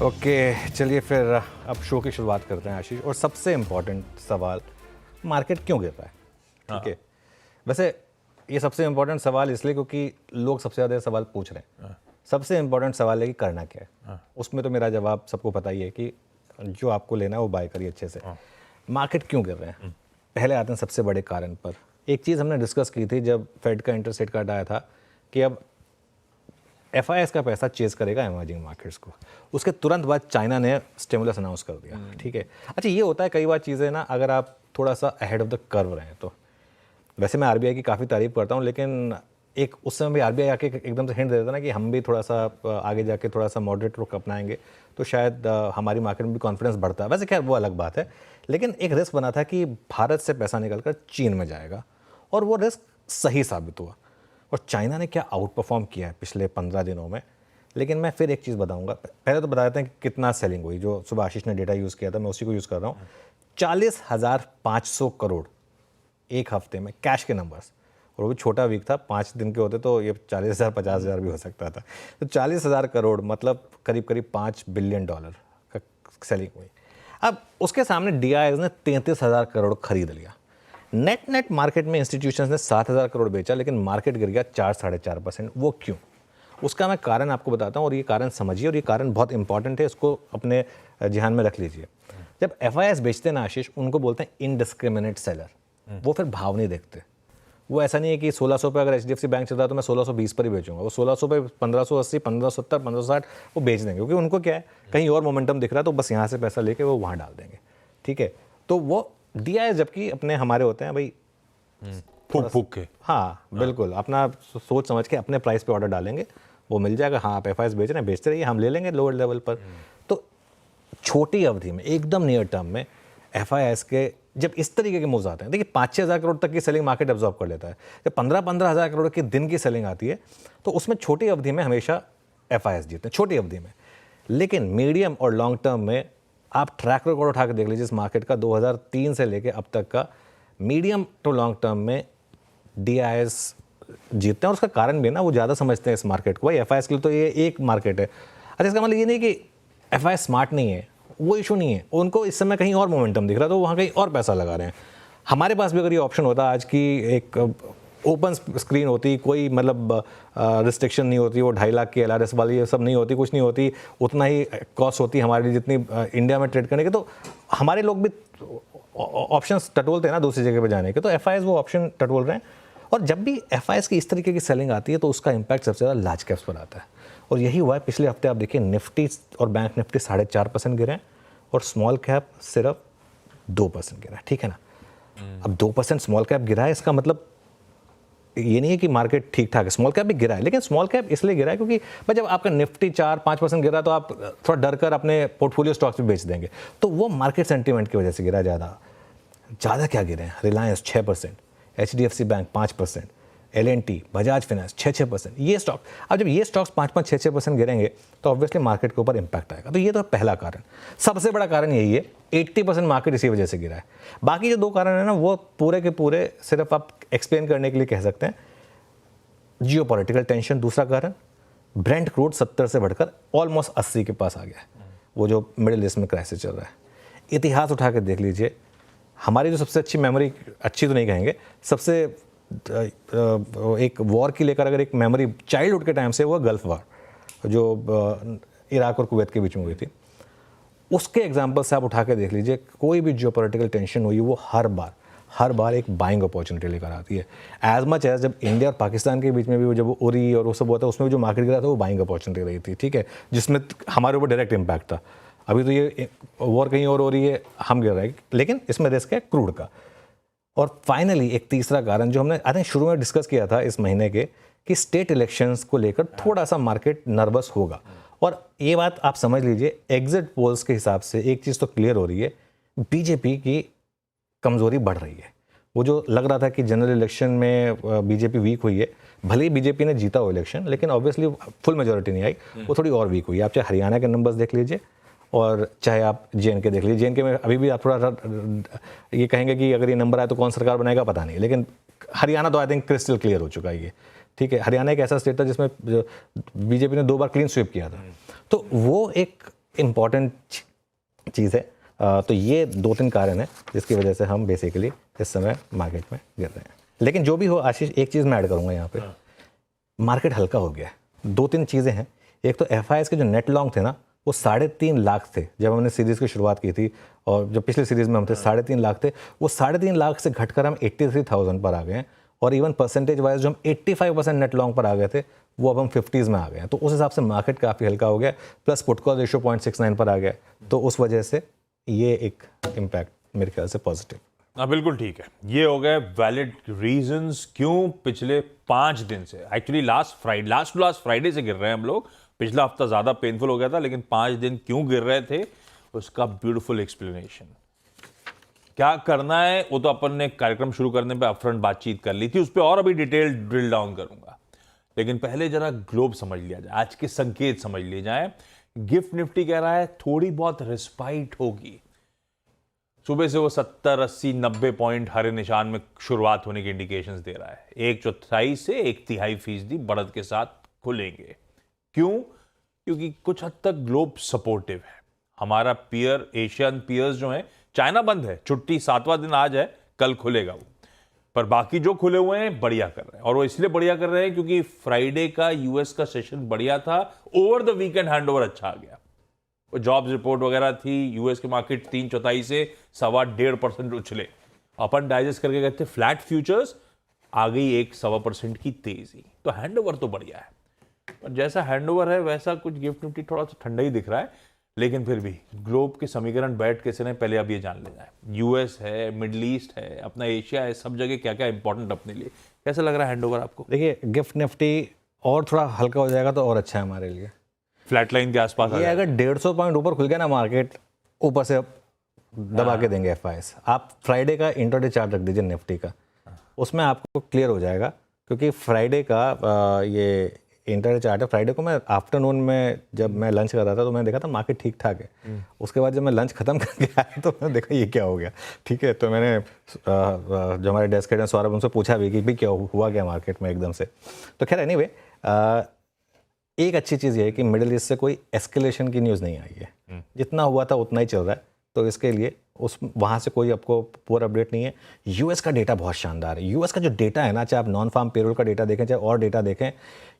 Okay चलिए फिर अब शो की शुरुआत करते हैं आशीष। और सबसे इम्पोर्टेंट सवाल, मार्केट क्यों गिर रहा है? ठीक है, वैसे ये सबसे इम्पोर्टेंट सवाल इसलिए क्योंकि लोग सबसे ज़्यादा सवाल पूछ रहे हैं। सबसे इम्पोर्टेंट सवाल है कि करना क्या है। उसमें तो मेरा जवाब सबको पता ही है कि जो आपको लेना है वो बाय करिए अच्छे से। मार्केट क्यों गिर रहे हैं, पहले आते हैं सबसे बड़े कारण पर। एक चीज़ हमने डिस्कस की थी जब फेड का इंटरेस्ट रेट कट आया था कि अब FIS का पैसा चेज करेगा इमर्जिंग मार्केट्स को। उसके तुरंत बाद चाइना ने स्टिमुलस अनाउंस कर दिया। ठीक है, अच्छा ये होता है कई बार चीज़ें ना, अगर आप थोड़ा सा अहेड ऑफ द कर्व रहें तो। वैसे मैं RBI की काफ़ी तारीफ करता हूँ, लेकिन एक उस समय भी RBI आके एकदम से हिंट दे देता ना कि हम भी थोड़ा सा आगे जाके थोड़ा सा मॉडरेट रुख अपनाएंगे तो शायद हमारी मार्केट में भी कॉन्फिडेंस बढ़ता है। वैसे खैर वो अलग बात है, लेकिन एक रिस्क बना था कि भारत से पैसा निकलकर चीन में जाएगा और वो रिस्क सही साबित हुआ। और चाइना ने क्या आउट परफॉर्म किया है पिछले 15 दिनों में। लेकिन मैं फिर एक चीज़ बताऊंगा, पहले तो बता देते हैं कि कितना सेलिंग हुई। जो सुबह आशीष ने डेटा यूज़ किया था मैं उसी को यूज़ कर रहा हूँ। 40,500 करोड़ एक हफ्ते में कैश के नंबर्स, और वो भी छोटा वीक था, 5 दिन के होते तो ये 40,000 50,000 भी हो सकता था। तो 40,000 करोड़ मतलब करीब करीब $5 बिलियन का सेलिंग हुई। अब उसके सामने DIs ने 33,000 करोड़ खरीद लिया। नेट मार्केट में इंस्टीट्यूशंस ने 7,000 करोड़ बेचा, लेकिन मार्केट गिर गया 4-4.5%। वो क्यों? उसका मैं कारण आपको बताता हूँ, और ये कारण समझिए, और ये कारण बहुत इंपॉर्टेंट है, इसको अपने ध्यान में रख लीजिए। जब FIS बेचते हैं ना आशीष, उनको बोलते हैं इनडिस्क्रिमिनेट सेलर। वो फिर भाव नहीं देखते। वो ऐसा नहीं है कि 1600 पे अगर HDFC बैंक चल रहा है तो मैं 1620 पर ही बेचूंगा। वो 1600 पे 1580, 1570, 1560 वो बेच देंगे, क्योंकि उनको क्या है, कहीं और मोमेंटम दिख रहा है तो बस यहाँ से पैसा लेके वो वहाँ डाल देंगे। ठीक है, तो वो DIs जबकि अपने हमारे होते हैं भाई फूक के। हाँ बिल्कुल, अपना सोच समझ के अपने प्राइस पे ऑर्डर डालेंगे, वो मिल जाएगा। हाँ आप FIS बेच रहे हैं, बेचते रहिए, हम ले लेंगे लोअर लेवल पर। तो छोटी अवधि में, एकदम नियर टर्म में FIS के जब इस तरीके के मूव्स आते हैं, देखिए 5-6 हज़ार करोड़ तक की सेलिंग मार्केट एब्जॉर्ब कर लेता है। जब 15-15 हज़ार करोड़ की दिन की सेलिंग आती है तो उसमें छोटी अवधि में हमेशा FIS जीतते हैं, छोटी अवधि में। लेकिन मीडियम और लॉन्ग टर्म में आप ट्रैक रिकॉर्ड उठा के देख लीजिए इस मार्केट का, 2003 से लेके अब तक का। मीडियम टू लॉन्ग टर्म में DIs जीतते हैं, और उसका कारण भी है ना, वो ज़्यादा समझते हैं इस मार्केट को। भाई FIS के लिए तो ये एक मार्केट है। अच्छा इसका मतलब ये नहीं कि FIS स्मार्ट नहीं है, वो इशू नहीं है। उनको इस समय कहीं और मोमेंटम दिख रहा है तो वहाँ कहीं और पैसा लगा रहे हैं। हमारे पास भी अगर ये ऑप्शन होता, आज की एक ओपन स्क्रीन होती, कोई मतलब रिस्ट्रिक्शन नहीं होती, वो 2.5 लाख की LRS वाली ये सब नहीं होती, कुछ नहीं होती, उतना ही कॉस्ट होती हमारे लिए जितनी इंडिया में ट्रेड करने के, तो हमारे लोग भी ऑप्शंस टटोलते हैं ना दूसरी जगह पे जाने के। तो FIS वो ऑप्शन टटोल रहे हैं। और जब भी FIS की इस तरीके की सेलिंग आती है तो उसका इंपैक्ट सबसे ज़्यादा लार्ज कैप्स पर आता है, और यही हुआ है पिछले हफ्ते। आप देखिए निफ्टी और बैंक निफ्टी 4.5% गिरे हैं, और स्मॉल कैप सिर्फ 2% गिरा है। ठीक है ना, अब 2% स्मॉल कैप गिरा है, इसका मतलब ये नहीं है कि मार्केट ठीक ठाक है, स्मॉल कैप भी गिरा है। लेकिन स्मॉल कैप इसलिए गिरा है क्योंकि भाई जब आपका निफ्टी 4-5% गिरा तो आप थोड़ा डर कर अपने पोर्टफोलियो स्टॉक्स भी बेच देंगे, तो वो मार्केट सेंटीमेंट की वजह से गिरा। ज़्यादा क्या गिरे हैं, Reliance 6%, HDFC bank 5%, L&T, Bajaj finance 6-6%। ये स्टॉक, अब जब ये स्टॉक्स 5-5, 6-6% गिरेंगे तो ऑब्वियसली मार्केट के ऊपर इंपैक्ट आएगा। तो ये तो पहला कारण, सबसे बड़ा कारण यही है। 80% मार्केट इसी वजह से गिरा है। बाकी जो 2 कारण है ना, वो पूरे के पूरे सिर्फ आप एक्सप्लेन करने के लिए कह सकते हैं। जियोपॉलिटिकल टेंशन दूसरा कारण, ब्रेंट क्रूड 70 से बढ़कर ऑलमोस्ट 80 के पास आ गया है, वो जो मिडिल ईस्ट में क्राइसिस चल रहा है। इतिहास उठा के देख लीजिए, हमारी जो सबसे अच्छी मेमोरी, अच्छी तो नहीं कहेंगे, सबसे एक वॉर की लेकर अगर एक मेमोरी चाइल्डहुड के टाइम से, वो गल्फ वार जो इराक और कुवैत के बीच में हुई थी, उसके एग्जांपल से आप उठा के देख लीजिए। कोई भी जियोपॉलिटिकल टेंशन हुई, वो हर बार एक बाइंग अपॉर्चुनिटी लेकर आती है। एज मच एज जब इंडिया और पाकिस्तान के बीच में भी जब उरी और वो सब हुआ था, उसमें भी जो मार्केट गिरा था वो बाइंग अपॉर्चुनिटी रही थी। ठीक है, जिसमें हमारे ऊपर डायरेक्ट इम्पैक्ट था। अभी तो ये वॉर कहीं और हो रही है, हम गिर रहे हैं, लेकिन इसमें रिस्क है क्रूड का। और फाइनली एक तीसरा कारण जो हमने आई थिंक शुरू में डिस्कस किया था इस महीने के, कि स्टेट इलेक्शंस को लेकर थोड़ा सा मार्केट नर्वस होगा। और ये बात आप समझ लीजिए, एग्जिट पोल्स के हिसाब से एक चीज़ तो क्लियर हो रही है, बीजेपी की कमज़ोरी बढ़ रही है। वो जो लग रहा था कि जनरल इलेक्शन में बीजेपी वीक हुई है, भले ही बीजेपी ने जीता हो इलेक्शन, लेकिन ऑब्वियसली फुल मेजोरिटी नहीं आई, वो थोड़ी और वीक हुई है। आप चाहे हरियाणा के नंबर्स देख लीजिए और चाहे आप JNK देख लीजिए। JNK में अभी भी आप थोड़ा ये कहेंगे कि अगर ये नंबर आए तो कौन सरकार बनाएगा पता नहीं, लेकिन हरियाणा तो आई थिंक क्रिस्टल क्लियर हो चुका है ये। ठीक है, हरियाणा एक ऐसा स्टेट था जिसमें बीजेपी ने 2 बार क्लीन स्वीप किया था, तो वो एक इम्पॉर्टेंट चीज़ है। तो ये 2-3 कारण है जिसकी वजह से हम बेसिकली इस समय मार्केट में गिर रहे हैं। लेकिन जो भी हो आशीष, एक चीज़ मैं ऐड करूँगा यहाँ पे, मार्केट हल्का हो गया है। 2-3 चीज़ें हैं। एक तो FIs के जो नेट लॉन्ग थे ना, वो 3.5 लाख थे जब हमने सीरीज़ की शुरुआत की थी, और जो पिछले सीरीज़ में हम थे 3.5 लाख थे, वो 3.5 लाख से घटकर हम 83,000 पर आ गए हैं। और इवन परसेंटेज वाइज जो हम 85% नेट लॉन्ग पर आ गए थे, वो अब हम 50s में आ गए हैं। तो उस हिसाब से मार्केट काफ़ी हल्का हो गया, प्लस पुट कॉल रेशियो 0.69 पर आ गया। तो उस वजह से ये एक इम्पैक्ट मेरे ख्याल से पॉजिटिव। हाँ बिल्कुल ठीक है। ये हो गए वैलिड रीजंस क्यों पिछले 5 दिन से, एक्चुअली लास्ट फ्राइडे से गिर रहे हैं हम लोग। पिछला हफ्ता ज़्यादा पेनफुल हो गया था, लेकिन 5 दिन क्यों गिर रहे थे उसका ब्यूटीफुल एक्सप्लेनेशन। क्या करना है वो तो अपन ने कार्यक्रम शुरू करने पे अपफ्रंट बातचीत कर ली थी, उस पर और अभी डिटेल ड्रिल डाउन करूंगा। लेकिन पहले जरा ग्लोब समझ लिया जाए, आज के संकेत समझ लिए जाए। गिफ्ट निफ्टी कह रहा है थोड़ी बहुत रिस्पाइट होगी। सुबह से वो 70, 80, 90 पॉइंट हरे निशान में शुरुआत होने की इंडिकेशंस दे रहा है। 1/4 से 1/3% बढ़त के साथ खुलेंगे। क्यों? क्योंकि कुछ हद तक ग्लोब सपोर्टिव है। हमारा पीयर, एशियन पीयर्स जो हैं, चाइना बंद है, छुट्टी 7वां दिन आज है, कल खुलेगा वो, पर बाकी जो खुले हुए हैं बढ़िया कर रहे हैं। और वो इसलिए बढ़िया कर रहे हैं क्योंकि फ्राइडे का यूएस का सेशन बढ़िया था, ओवर द वीकेंड हैंडओवर अच्छा आ गया। वो जॉब्स रिपोर्ट वगैरह थी, यूएस के मार्केट 3/4 से 1.25% उछले। अपन डाइजेस्ट करके कहते फ्लैट फ्यूचर्स, आ गई 1-1.25% की तेजी। तो हैंडओवर तो बढ़िया है, पर जैसा हैंडओवर है वैसा कुछ गिफ्ट निफ्टी थोड़ा सा ठंडा ही दिख रहा है। लेकिन फिर भी ग्लोब के समीकरण बैठ कैसे नहीं, पहले अब ये जान लेना है। यूएस है, मिडल ईस्ट है, अपना एशिया है, सब जगह क्या क्या इंपॉर्टेंट अपने लिए। कैसा लग रहा है हैंडओवर आपको? देखिए, गिफ्ट निफ्टी और थोड़ा हल्का हो जाएगा तो और अच्छा है हमारे लिए। फ्लैट लाइन के आसपास ये अगर 150 पॉइंट ऊपर खुल गया ना मार्केट, ऊपर से दबा के देंगे FIs। आप फ्राइडे का इंट्राडे चार्ट रख दीजिए निफ्टी का, उसमें आपको क्लियर हो जाएगा। क्योंकि फ्राइडे का ये इंट्राडे चार्ट है। फ्राइडे को मैं आफ्टरनून में जब मैं लंच कर रहा था तो मैंने देखा था मार्केट ठीक ठाक है। उसके बाद जब मैं लंच खत्म करके आया तो मैंने देखा ये क्या हो गया। ठीक है, तो मैंने जो हमारे डेस्क हेड हैं सौरभ, उनसे पूछा भी कि भाई क्या हुआ क्या मार्केट में एकदम से। तो खैर एनीवे, एक अच्छी चीज़ ये है कि मिडिल ईस्ट से कोई एस्केलेशन की न्यूज़ नहीं आई है। जितना हुआ था उतना ही चल रहा है, तो इसके लिए वहाँ से कोई आपको पूरा अपडेट नहीं है। यूएस का डेटा बहुत शानदार है। यूएस का जो डेटा है ना, चाहे आप नॉन फार्म पेरोल का डेटा देखें चाहे और डेटा देखें,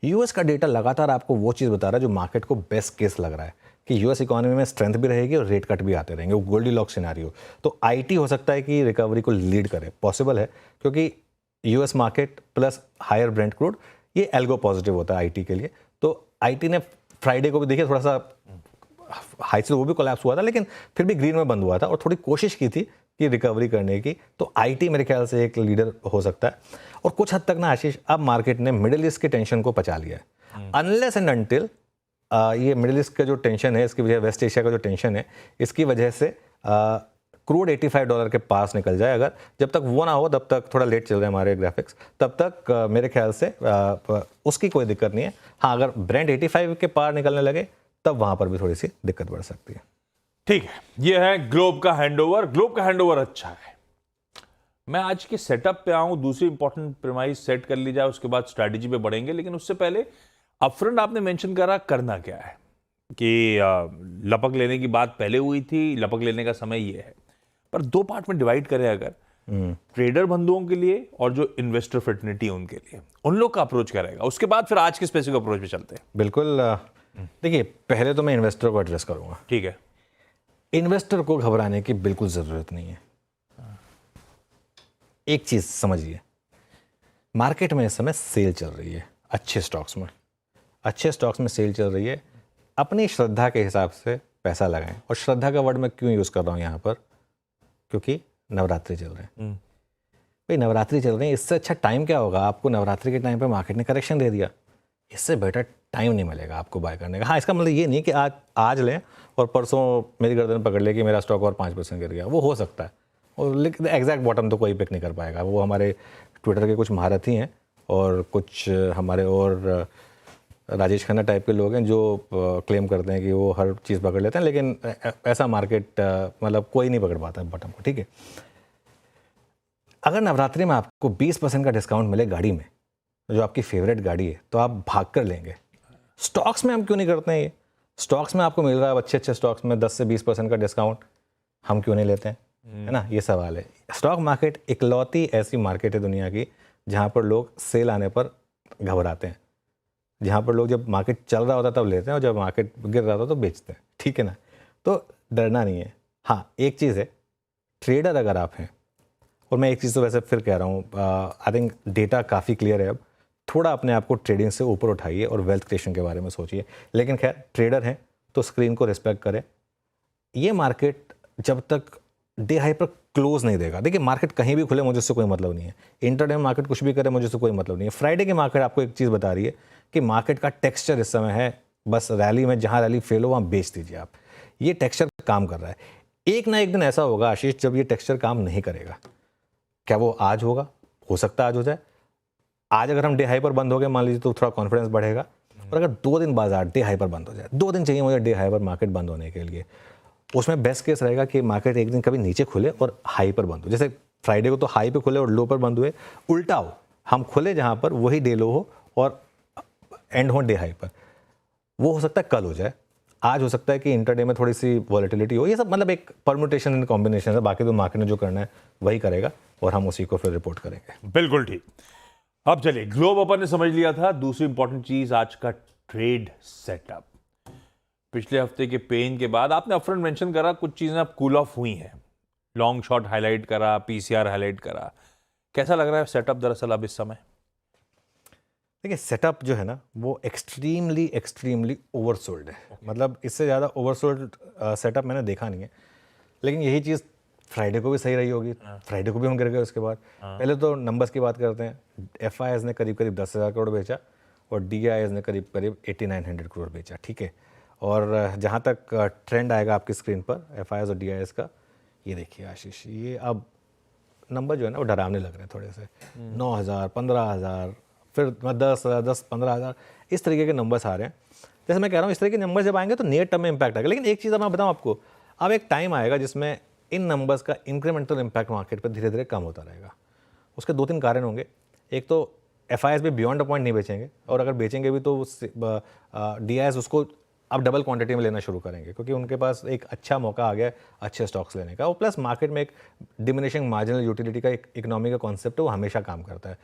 यूएस का डेटा लगातार आपको वो चीज़ बता रहा है जो मार्केट को बेस्ट केस लग रहा है कि यूएस इकोनॉमी में स्ट्रेंथ भी रहेगी और रेट कट भी आते रहेंगे, वो गोल्डीलॉक्स सिनेरियो। तो आईटी हो सकता है कि रिकवरी को लीड करे, पॉसिबल है, क्योंकि US market plus higher Brent crude, ये एल्गो पॉजिटिव होता है आईटी के लिए। तो आईटी ने फ्राइडे को भी देखिए थोड़ा सा हाई से वो भी कोलैप्स हुआ था, लेकिन फिर भी ग्रीन में बंद हुआ था और थोड़ी कोशिश की थी कि रिकवरी करने की। तो आईटी मेरे ख्याल से एक लीडर हो सकता है। और कुछ हद तक ना आशीष, अब मार्केट ने मिडिल ईस्ट के टेंशन को पचा लिया है। अनलेस एंड अनटिल ये मिडिल ईस्ट का जो टेंशन है, इसकी वजह वेस्ट एशिया का जो टेंशन है, इसकी वजह से क्रूड $85 के पास निकल जाए, अगर जब तक वो ना हो तब तक, थोड़ा लेट चल रहे हैं हमारे ग्राफिक्स, तब तक मेरे ख्याल से उसकी कोई दिक्कत नहीं है। हाँ, अगर ब्रेंट 85 के पार निकलने लगे तब वहां पर भी थोड़ी सी दिक्कत बढ़ सकती है। ठीक है, ये है ग्लोब का हैंडओवर। ग्लोब का हैंडओवर अच्छा है। मैं आज के सेटअप पे आऊं, दूसरी इंपॉर्टेंट प्रीमाइस सेट कर ली जाए, उसके बाद स्ट्रैटेजी पे बढ़ेंगे। लेकिन उससे पहले अपफ्रंट आपने मेंशन करा करना क्या है, कि लपक लेने की बात पहले हुई थी, लपक लेने का समय ये है। पर 2 पार्ट में डिवाइड करें अगर, ट्रेडर बंधुओं के लिए और जो इन्वेस्टर फ्रेटर्निटी है उनके लिए, उन लोग का अप्रोच क्या रहेगा, उसके बाद फिर आज के स्पेसिफिक अप्रोच पे चलते हैं। बिल्कुल। देखिए, पहले तो मैं इन्वेस्टर को एड्रेस करूंगा। ठीक है। इन्वेस्टर को घबराने की बिल्कुल ज़रूरत नहीं है। एक चीज़ समझिए, मार्केट में इस समय सेल चल रही है, अच्छे स्टॉक्स में सेल चल रही है। अपनी श्रद्धा के हिसाब से पैसा लगाएं। और श्रद्धा का वर्ड मैं क्यों यूज़ कर रहा हूँ यहाँ पर, क्योंकि नवरात्रि चल रहे हैं। भाई नवरात्रि चल रही है, इससे अच्छा टाइम क्या होगा? आपको नवरात्रि के टाइम पे मार्केट ने करेक्शन दे दिया, इससे बेटर टाइम नहीं मिलेगा आपको बाय करने का। हाँ, इसका मतलब ये नहीं कि आज लें और परसों मेरी गर्दन पकड़ ले कि मेरा स्टॉक और 5% गिर गया, वो हो सकता है। और लेकिन एग्जैक्ट बॉटम तो कोई पिक नहीं कर पाएगा। वो हमारे ट्विटर के कुछ महारथी हैं और कुछ हमारे और राजेश खन्ना टाइप के लोग हैं जो क्लेम करते हैं कि वो हर चीज़ पकड़ लेते हैं, लेकिन ऐसा मार्केट मतलब कोई नहीं पकड़ पाता है बॉटम को। ठीक है, अगर नवरात्रि में आपको 20% का डिस्काउंट मिले गाड़ी में, जो आपकी फेवरेट गाड़ी है, तो आप भाग कर लेंगे। स्टॉक्स में हम क्यों नहीं करते हैं ये? स्टॉक्स में आपको मिल रहा है अच्छे अच्छे स्टॉक्स में 10 से 20% का डिस्काउंट, हम क्यों नहीं लेते हैं, है ना, ये सवाल है। स्टॉक मार्केट इकलौती ऐसी मार्केट है दुनिया की जहाँ पर लोग सेल आने पर घबराते हैं, जहाँ पर लोग जब मार्केट चल रहा होता है तब लेते हैं और जब मार्केट गिर रहा होता है तो बेचते हैं, ठीक है ना। तो डरना नहीं है। हाँ, एक चीज़ है, ट्रेडर अगर आप हैं, और मैं एक चीज़ तो वैसे फिर कह रहा हूँ, आई थिंक डेटा काफ़ी क्लियर है अब, थोड़ा अपने आप को ट्रेडिंग से ऊपर उठाइए और वेल्थ क्रिएशन के बारे में सोचिए। लेकिन खैर, ट्रेडर हैं तो स्क्रीन को रिस्पेक्ट करें। ये मार्केट जब तक डे हाई पर क्लोज नहीं देगा, देखिए मार्केट कहीं भी खुले मुझे उससे कोई मतलब नहीं है, इंटरडे में मार्केट कुछ भी करे मुझे उससे कोई मतलब नहीं है। फ्राइडे की मार्केट आपको एक चीज़ बता रही है कि मार्केट का टेक्सचर इस समय है, बस रैली में जहाँ रैली फेल हो वहाँ बेच दीजिए आप। ये टेक्सचर काम कर रहा है। एक ना एक दिन ऐसा होगा आशीष जब ये टेक्सचर काम नहीं करेगा। क्या वो आज होगा? हो सकता है आज हो जाए। आज अगर हम डे हाई पर बंद हो गए मान लीजिए तो थोड़ा कॉन्फिडेंस बढ़ेगा, और अगर 2 दिन बाजार डे हाई पर बंद हो जाए, 2 दिन चाहिए मुझे डे हाई पर मार्केट बंद होने के लिए, उसमें बेस्ट केस रहेगा कि मार्केट एक दिन कभी नीचे खुले और हाई पर बंद हो। जैसे फ्राइडे को तो हाई पे खुले और लो पर बंद हुए, उल्टा हो, हम खुले जहाँ पर वही डे लो हो और एंड हो डे हाई पर। वो हो सकता है कल हो जाए, आज हो सकता है कि इंटरडे में थोड़ी सी वॉलेटिलिटी हो। ये सब मतलब एक परम्यूटेशन एंड कॉम्बिनेशन है, बाकी तो मार्केट ने जो करना है वही करेगा और हम उसी को फिर रिपोर्ट करेंगे। बिल्कुल ठीक। अब चलिए, ग्लोब अपन ने समझ लिया था। दूसरी इंपॉर्टेंट चीज आज का ट्रेड सेटअप। पिछले हफ्ते के पेन के बाद आपने अपफ्रंट मेंशन करा कुछ चीजें अब कूल ऑफ हुई हैं, लॉन्ग शॉट हाईलाइट करा, पीसीआर हाईलाइट करा। कैसा लग रहा है सेटअप दरअसल अब इस समय? देखिए सेटअप जो है ना वो एक्सट्रीमली ओवरसोल्ड है। मतलब इससे ज़्यादा ओवरसोल्ड सेटअप मैंने देखा नहीं है। लेकिन यही चीज़ फ्राइडे को भी सही रही होगी, फ्राइडे को भी हम गिर गए उसके बाद। पहले तो नंबर्स की बात करते हैं। एफआईआईज ने करीब 10,000 करोड़ बेचा और डीआईआईज ने करीब 8900 करोड़ बेचा, ठीक है। और जहाँ तक ट्रेंड आएगा आपकी स्क्रीन पर एफआईआईज और डीआईआईज का, ये देखिए आशीष, ये अब नंबर जो है ना वो डरावने लग रहे हैं थोड़े से। 9,000, 15,000, फिर 10,000, 15,000, इस तरीके के नंबर्स आ रहे हैं। जैसे मैं कह रहा हूँ इस तरह के नंबर जब आएंगे तो नियर टर्म में इंपैक्ट आएगा। लेकिन एक चीज़ मैं बताऊँ आपको, अब एक टाइम आएगा जिसमें इन नंबर्स का इंक्रीमेंटल इम्पैक्ट मार्केट पर धीरे धीरे कम होता रहेगा। उसके 2-3 कारण होंगे। एक तो एफआईआईज भी बियॉन्ड अ पॉइंट नहीं बेचेंगे, और अगर बेचेंगे भी तो डीआईआईज उसको अब डबल क्वांटिटी में लेना शुरू करेंगे, क्योंकि उनके पास एक अच्छा मौका आ गया अच्छे स्टॉक्स लेने का। और प्लस मार्केट में एक डिमिनिशिंग मार्जिनल यूटिलिटी का एक इकोनॉमी का कॉन्सेप्ट है, वो हमेशा काम करता है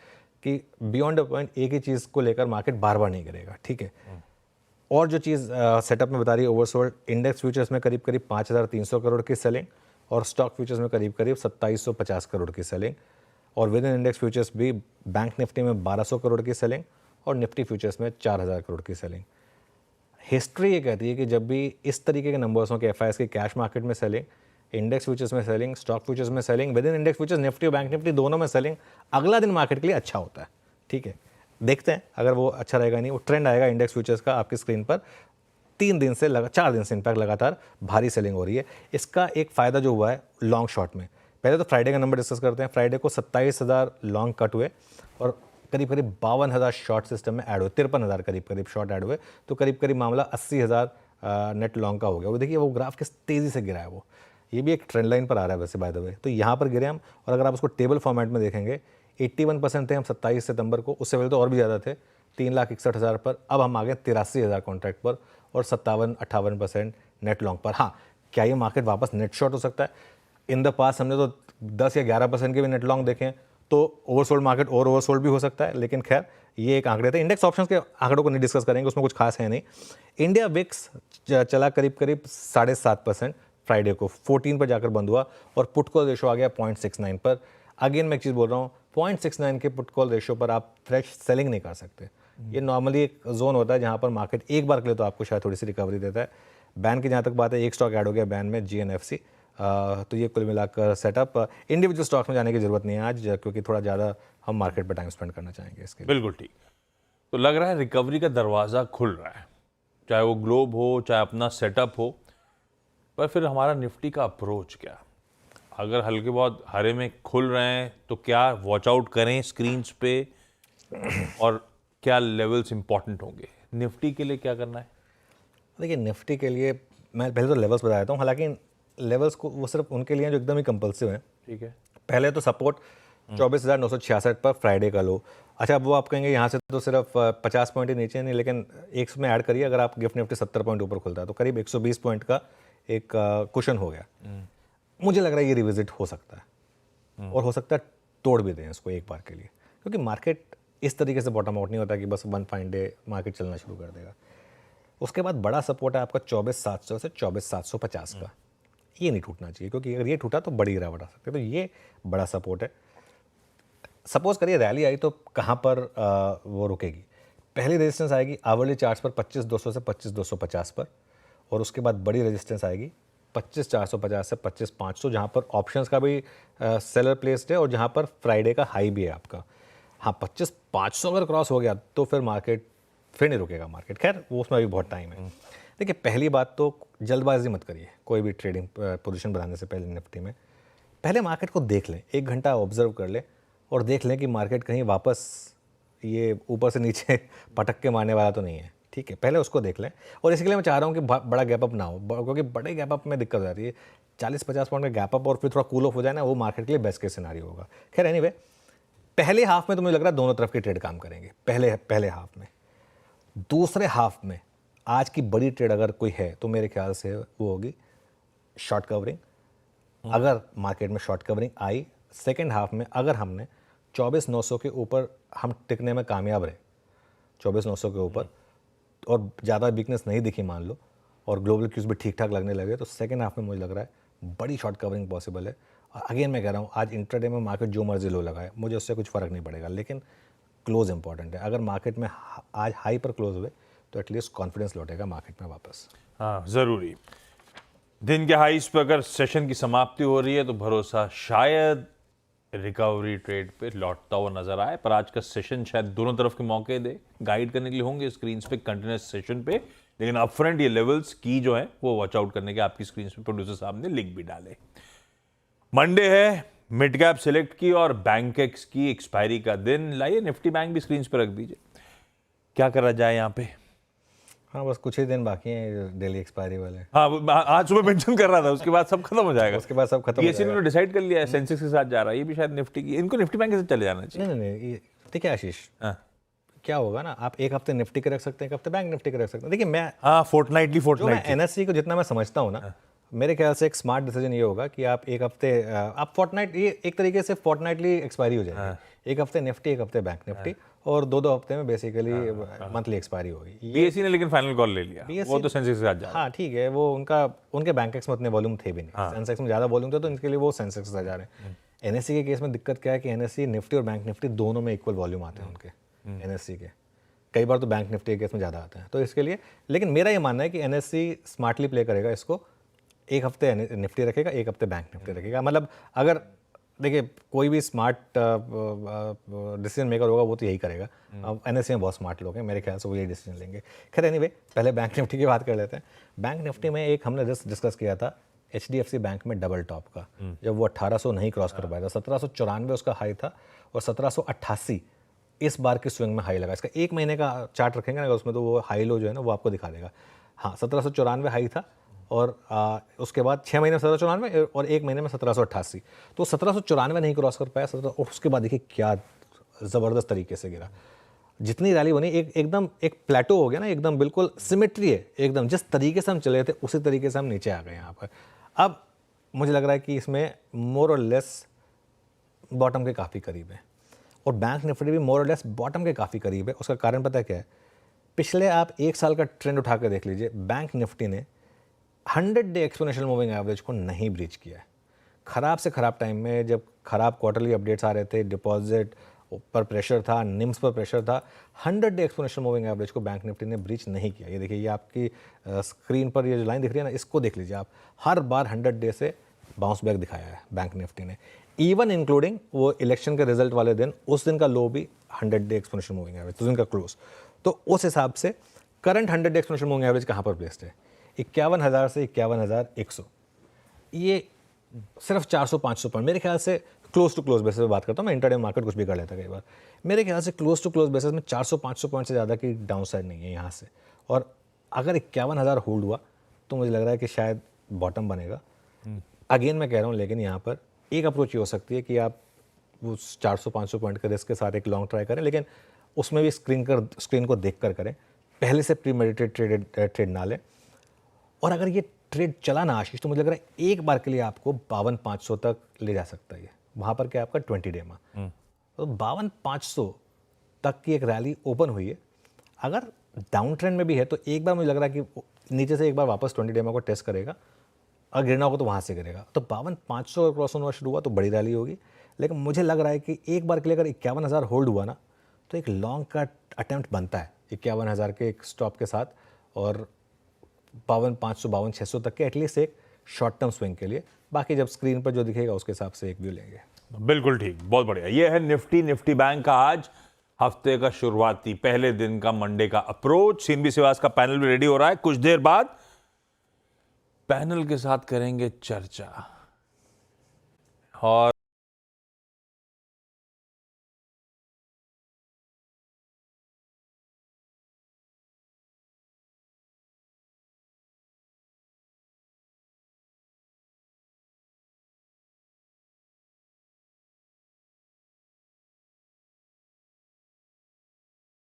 कि बियॉन्ड अ पॉइंट एक ही चीज़ को लेकर मार्केट बार बार नहीं करेगा, ठीक है। और जो चीज़ सेटअप में बता रही है ओवरसोल्ड, इंडेक्स फ्यूचर्स में करीब 5,300 करोड़ की सेलिंग, और स्टॉक फ्यूचर्स में करीब 2,750 करोड़ की सेलिंग, और विद इन इंडेक्स फ्यूचर्स भी बैंक निफ्टी में 1,200 करोड़ की सेलिंग और निफ्टी फ्यूचर्स में 4,000 करोड़ की सेलिंग। हिस्ट्री ये कहती है कि जब भी इस तरीके के नंबर्स हों कि एफआईआईज की कैश मार्केट में सेलिंग, इंडेक्स फ्यूचर्स में सेलिंग, स्टॉक फ्यूचर्स में selling, with in index futures Nifty और बैंक निफ्टी दोनों में सेलिंग, अगला दिन मार्केट के लिए अच्छा होता है, ठीक है। देखते हैं अगर वो अच्छा रहेगा नहीं, वो ट्रेंड आएगा इंडेक्स फ्यूचर्स का आपकी स्क्रीन पर। 4 दिन से इनफैक्ट लगातार भारी सेलिंग हो रही है। इसका एक फ़ायदा जो हुआ है लॉन्ग शॉट में, पहले तो फ्राइडे का नंबर डिस्कस करते हैं। फ्राइडे को 27,000 लॉन्ग कट हुए और करीब 52,000 शॉर्ट सिस्टम में ऐड हुए, 53,000 करीब शॉर्ट ऐड हुए, तो करीब मामला 80,000 नेट लॉन्ग का हो गया। वो देखिए वो ग्राफ किस तेज़ी से गिरा है, वो ये भी एक ट्रेंड लाइन पर आ रहा है वैसे बाय द वे। तो यहाँ पर गिरे हम, और अगर आप उसको टेबल फॉर्मेट में देखेंगे 81% थे हम 27 सितंबर को, उससे पहले तो और भी ज़्यादा थे 3,61,000 पर, अब हम आ गए 83,000 कॉन्ट्रैक्ट पर और 57-58% नेट लॉन्ग पर। हाँ, क्या ये मार्केट वापस नेट शॉर्ट हो सकता है? इन द पास हमने तो 10 या 11% के भी नेट लॉन्ग देखें, तो ओवरसोल्ड मार्केट और ओवरसोल्ड भी हो सकता है। लेकिन खैर ये एक आंकड़े थे। इंडेक्स ऑप्शंस के आंकड़ों को नहीं डिस्कस करेंगे, उसमें कुछ खास है नहीं। इंडिया विक्स चला करीब 7.5% फ्राइडे को, 14 पर जाकर बंद हुआ, और पुट कॉल रेशो आ गया 0.69 पर। अगेन मैं एक चीज़ बोल रहा हूँ, 0.69 के पुट कॉल रेशो पर आप फ्रेश सेलिंग नहीं कर सकते। ये नॉर्मली एक जोन होता है जहाँ पर मार्केट एक बार के लिए तो आपको शायद थोड़ी सी रिकवरी देता है। बैन की जहाँ तक बात है, एक स्टॉक ऐड हो गया बैन में, GNFC। तो ये कुल मिलाकर सेटअप, इंडिविजुअल स्टॉक्स में जाने की जरूरत नहीं है आज, क्योंकि थोड़ा ज़्यादा हम मार्केट पर टाइम स्पेंड करना चाहेंगे इसके लिए। बिल्कुल ठीक। तो लग रहा है रिकवरी का दरवाज़ा खुल रहा है, चाहे वो ग्लोब हो चाहे अपना सेटअप हो। पर फिर हमारा निफ्टी का अप्रोच क्या? अगर हल्के बहुत हरे में खुल रहे हैं तो क्या वॉच आउट करें स्क्रीन्स पे, और क्या लेवल्स इंपॉर्टेंट होंगे? निफ्टी के लिए क्या करना है? देखिए निफ्टी के लिए मैं पहले तो लेवल्स बता देता हूँ, हालांकि लेवल्स को वो सिर्फ उनके लिए जो एकदम ही कंपल्सिव हैं। ठीक है। पहले तो सपोर्ट 24,966 पर फ्राइडे का लो, अच्छा, अब वो आप कहेंगे यहाँ से तो सिर्फ 50 पॉइंट ही नीचे नहीं, लेकिन एक में ऐड करिए, अगर आप गिफ्ट निफ्टी 70 पॉइंट ऊपर खुलता है तो करीब 120 पॉइंट का एक कुशन हो गया। मुझे लग रहा है ये रिविजिट हो सकता है, और हो सकता है तोड़ भी दें इसको एक बार के लिए, क्योंकि मार्केट इस तरीके से बॉटम आउट नहीं होता कि बस वन फाइन डे मार्केट चलना शुरू कर देगा। उसके बाद बड़ा सपोर्ट है आपका 24,700 से 24,750 का, ये नहीं टूटना चाहिए, क्योंकि अगर ये टूटा तो बड़ी गिरावट आ सकती है। तो ये बड़ा सपोर्ट है। सपोज करिए रैली आई तो कहाँ पर वो रुकेगी। पहली रेजिस्टेंस आएगी आवरली चार्ट्स पर 25,200 से 25,250 पर, और उसके बाद बड़ी रेजिस्टेंस आएगी 25,450 से 25,500, जहाँ पर ऑप्शंस का भी सेलर प्लेस्ड है और जहाँ पर फ्राइडे का हाई भी है आपका। हाँ, 25,500 अगर क्रॉस हो गया तो फिर मार्केट फिर नहीं रुकेगा मार्केट। खैर वो उसमें भी बहुत टाइम है। देखिए, पहली बात तो जल्दबाजी मत करिए कोई भी ट्रेडिंग पोजीशन बनाने से पहले निफ्टी में। पहले मार्केट को देख लें, 1 घंटा ऑब्जर्व कर लें और देख लें कि मार्केट कहीं वापस ये ऊपर से नीचे पटक के मारने वाला तो नहीं है। ठीक है, पहले उसको देख लें। और इसके लिए मैं चाह रहा हूँ कि बड़ा गैप अप ना हो, क्योंकि बड़े गैप अप में दिक्कत हो जाती है। 40-50 पॉइंट का गैप अप और फिर थोड़ा कूल ऑफ हो जाए ना, वो मार्केट के लिए बेस्ट केस सिनारियो होगा। खैर एनीवे, पहले हाफ में तो मुझे लग रहा है दोनों तरफ के ट्रेड काम करेंगे पहले हाफ में। दूसरे हाफ में आज की बड़ी ट्रेड अगर कोई है तो मेरे ख्याल से वो होगी शॉर्ट कवरिंग। अगर मार्केट में शॉर्ट कवरिंग आई सेकेंड हाफ में, अगर हमने 24,900 के ऊपर हम टिकने में कामयाब रहे, 24,900 के ऊपर, और ज़्यादा वीकनेस नहीं दिखी मान लो, और ग्लोबल क्यूज भी ठीक ठाक लगने लगे, तो सेकेंड हाफ में मुझे लग रहा है बड़ी शॉर्ट कवरिंग पॉसिबल है। और अगेन मैं कह रहा हूँ, आज इंट्राडे में मार्केट जो मर्जी लो लगाए, मुझे उससे कुछ फ़र्क नहीं पड़ेगा, लेकिन क्लोज इंपॉर्टेंट है। अगर मार्केट में आज हाई पर क्लोज हुए तो एटलीस्ट कॉन्फिडेंस लौटेगा मार्केट में वापस। हाँ, ज़रूरी। दिन के हाईस पे अगर सेशन की समाप्ति हो रही है तो भरोसा शायद रिकवरी ट्रेड पे लौटता हुआ नजर आए, पर आज का सेशन शायद दोनों तरफ के मौके दे। गाइड करने के लिए होंगे स्क्रीन पे कंटिन्यूस सेशन पे, लेकिन अपफ्रंट ये लेवल्स की जो है वो वॉच आउट करने के आपकी स्क्रीन पे प्रोड्यूसर साहब ने लिंक भी डाले। मंडे है, मिड कैप सिलेक्ट की और बैंकेक्स की एक्सपायरी का दिन। लाइए निफ्टी बैंक भी स्क्रीन पर रख दीजिए, क्या करा जाए यहाँ पे। हाँ, बस कुछ ही दिन बाकी हैं डेली एक्सपायरी वाले। हाँ, आज सुबह मेंशन कर रहा था, उसके बाद सब खत्म हो जाएगा। उसके बाद सब खत्म हो पीएससी जाएगा। ने डिसाइड कर लिया है सेंसेक्स के साथ जा रहा है, ये भी शायद निफ्टी की, इनको निफ्टी बैंक के साथ चले जाना चाहिए। नहीं, ये देखिए आशीष, हाँ, क्या होगा ना, आप एक हफ्ते निफ्टी के रख सकते हैं, एक हफ्ते बैंक निफ्टी के रख सकते हैं। देखिए, मैं हाँ, फोर्टनाइटली एनएससी को जितना मैं समझता हूँ ना, मेरे ख्याल से एक स्मार्ट डिसीजन ये होगा कि आप एक हफ्ते आप फोर्टनाइट, ये एक तरीके से फोर्टनाइटली एक्सपायरी हो जाएगी। एक हफ्ते निफ्टी, एक हफ्ते बैंक निफ्टी, और 2-2 हफ्ते में बेसिकली मंथली एक्सपायरी होगी। बीएससी ने लेकिन फाइनल कॉल ले लिया, वो तो सेंसेक्स के साथ जा रहा है। हाँ ठीक है, वो उनके बैंकेक्स में उतने वॉल्यूम थे भी नहीं, सेंसेक्स में ज़्यादा वॉल्यूम थे, तो इनके लिए वो सेंसेक्स से जा रहे हैं। एनएससी के केस में दिक्कत क्या है कि एनएससी निफ्टी और बैंक निफ्टी दोनों में इक्वल वॉल्यूम आते हैं उनके, एनएससी के। कई बार तो बैंक निफ्टी के केस में ज़्यादा आते हैं, तो इसके लिए। लेकिन मेरा ये मानना है कि एनएससी स्मार्टली प्ले करेगा इसको, एक हफ्ते निफ्टी रखेगा, एक हफ्ते बैंक निफ्टी रखेगा। मतलब अगर देखिए कोई भी स्मार्ट डिसीजन मेकर होगा वो तो यही करेगा। अब एनएससी में बहुत स्मार्ट लोग हैं, मेरे ख्याल से वो यही डिसीजन लेंगे। खैर एनीवे, पहले बैंक निफ्टी की बात कर लेते हैं। बैंक निफ्टी में एक हमने जस्ट डिस्कस किया था एचडीएफसी बैंक में डबल टॉप का, जब वो 1800 नहीं क्रॉस कर पाया था। 1794 उसका हाई था और 1788 इस बार की स्विंग में हाई लगा। इसका एक महीने का चार्ट रखेंगे ना उसमें, तो वो हाई लो जो है ना वो आपको दिखा देगा। हाँ, 1794 हाई था, और उसके बाद 6 महीने में 1794 और 1 महीने में 1788। तो 1794 नहीं क्रॉस कर पाया, और उसके बाद देखिए क्या ज़बरदस्त तरीके से गिरा। जितनी रैली बनी एकदम एक प्लेटो हो गया ना, एकदम बिल्कुल सिमेट्री है, एकदम जिस तरीके से हम चले थे उसी तरीके से हम नीचे आ गए यहाँ पर। अब मुझे लग रहा है कि इसमें मोर और लेस बॉटम के काफ़ी करीब है, और बैंक निफ्टी भी मोर और लेस बॉटम के काफ़ी करीब है। उसका कारण पता है क्या है? पिछले आप 1 साल का ट्रेंड उठा कर देख लीजिए, बैंक निफ्टी ने 100 डे एक्सपोनेंशियल मूविंग एवरेज को नहीं ब्रीच किया है। ख़राब से ख़राब टाइम में, जब ख़राब क्वार्टरली अपडेट्स आ रहे थे, डिपॉजिट पर प्रेशर था, निम्स पर प्रेशर था, 100 डे एक्सपोनेंशियल मूविंग एवरेज को बैंक निफ्टी ने ब्रीच नहीं किया। ये देखिए, ये आपकी स्क्रीन पर ये जो लाइन दिख रही है ना, इसको देख लीजिए आप। हर बार 100 डे से बाउंस बैक दिखाया है बैंक निफ्टी ने, इवन इंक्लूडिंग वो इलेक्शन के रिजल्ट वाले दिन, उस दिन का लो भी 100 डे एक्सपोनेंशियल मूविंग एवरेज, उस दिन का क्लोज। तो उस हिसाब से current 100 day exponential moving average कहाँ पर प्लेस्ड है? 51,000 से 51,100। ये सिर्फ 400-500 पॉइंट मेरे ख्याल से क्लोज टू क्लोज बेसिस पे बात करता हूँ मैं। इंटरडे मार्केट कुछ भी कर लेता है कई बार। मेरे ख्याल से क्लोज टू क्लोज बेसिस में 400-500 पॉइंट से ज़्यादा की डाउन साइड नहीं है यहाँ से। और अगर 51,000 होल्ड हुआ तो मुझे लग रहा है कि शायद बॉटम बनेगा। अगेन मैं कह रहा हूँ, लेकिन यहाँ पर एक अप्रोच ये हो सकती है कि आप वो 400-500 पॉइंट के रिस्क के साथ एक लॉन्ग ट्राई करें, लेकिन उसमें भी स्क्रीन को देख कर करें, पहले से प्री मेडिटेटेड ट्रेड ना लें। और अगर ये ट्रेड चला ना आशीष, तो मुझे लग रहा है एक बार के लिए आपको 52,500 तक ले जा सकता है ये। वहाँ पर क्या आपका 20 डे में तो 52,500 तक की एक रैली ओपन हुई है। अगर डाउन ट्रेंड में भी है तो एक बार मुझे लग रहा है कि नीचे से एक बार वापस 20 डे में को टेस्ट करेगा, अगर गिरना होगा तो वहाँ से गिरेगा। तो 52,500 क्रॉस होना शुरू हुआ तो बड़ी रैली होगी, लेकिन मुझे लग रहा है कि एक बार के लिए अगर 51,000 होल्ड हुआ ना, तो एक लॉन्ग का अटेम्प्ट बनता है 51,000 के एक स्टॉप के साथ, और 52,500 52,600 तक के एटलीस्ट एक शॉर्ट टर्म स्विंग के लिए। बाकी जब स्क्रीन पर जो दिखेगा उसके हिसाब से एक व्यू लेंगे। बिल्कुल ठीक, बहुत बढ़िया। ये है निफ्टी बैंक का आज हफ्ते का शुरुआती पहले दिन का मंडे का अप्रोच। सीएनबी सिवास का पैनल भी रेडी हो रहा है, कुछ देर बाद पैनल के साथ करेंगे चर्चा। और